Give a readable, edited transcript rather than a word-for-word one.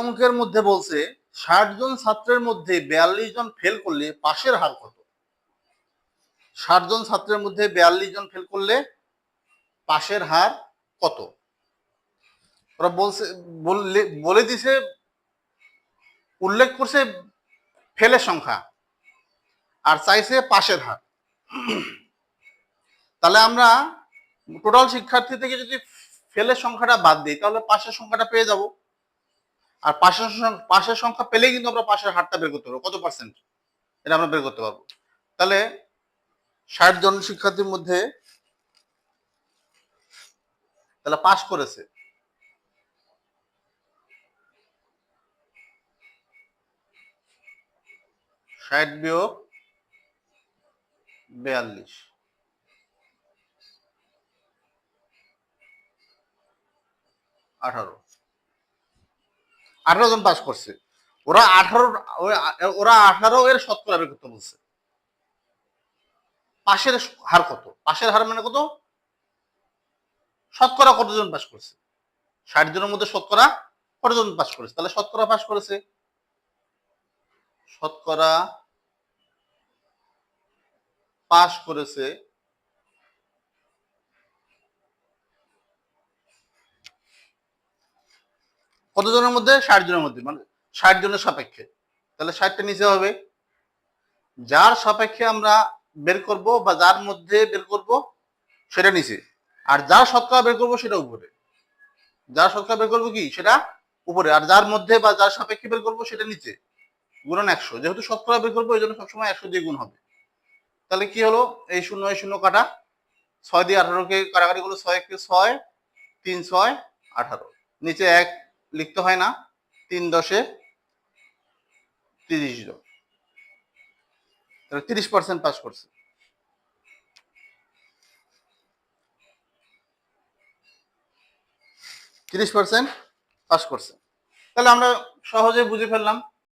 অঙ্কের মধ্যে বলছে 60 জন ছাত্রের মধ্যে 42 জন ফেল করলে পাশের হার কত? 60 জন ছাত্রের মধ্যে 42 জন ফেল করলে পাশের হার কত? ওরা বলছে, বলে দিছে, উল্লেখ করছে ফেলের সংখ্যা আর চাইছে পাশের হার। তাহলে আমরা টোটাল শিক্ষার্থী থেকে যদি ফেলের সংখ্যাটা বাদ দিই তাহলে পাশের সংখ্যাটা পেয়ে যাব। আর পাশের সংখ্যা পেলেই কিন্তু আমরা পাশের হারটা বের করতে পারবো, কত পার্সেন্ট এটা আমরা বের করতে পারবো। তাহলে 60 জন শিক্ষার্থীর মধ্যে তাহলে পাস করেছে 60 বিয়োগ 42, 18 জন পাস করছে। ওরা 18 এর শতকরা বের করতে বলছে। পাশের হার কত? পাশের হার মানে কত? শতকরা কতজন পাস করছে? 60 জনের মধ্যে শতকরা কতজন পাস করেছে? তাহলে শতকরা পাস করেছে, শতকরা পাস করেছে কতজনের মধ্যে? 60 জনের মধ্যে, মানে 60 জনের সাপেক্ষে। তাহলে 60টা নিচে হবে, যার সাপেক্ষে আমরা বের করব বা যার মধ্যে বের করব সেটা নিচে, আর যার শতকরা বের করব সেটা উপরে। যার শতকরা বের করবো কি সেটা উপরে, আর যার মধ্যে বা যার সাপেক্ষে বের করবো সেটা নিচে। গুণন 100, যেহেতু শতকরা বের করবো এই জন্য সবসময় 100 দিয়ে গুণ হবে। তাহলে কি হলো, এই শূন্য এই শূন্য কাটা, 6 দিয়ে 18কে কাটাকাটি করলো, 6 কে 6, 3 6 18, নিচে 1 লিখতে হয় না, 3 10 30 জন, 30% পাস করছে। পাস করছে। তাহলে আমরা সহজে বুঝে ফেললাম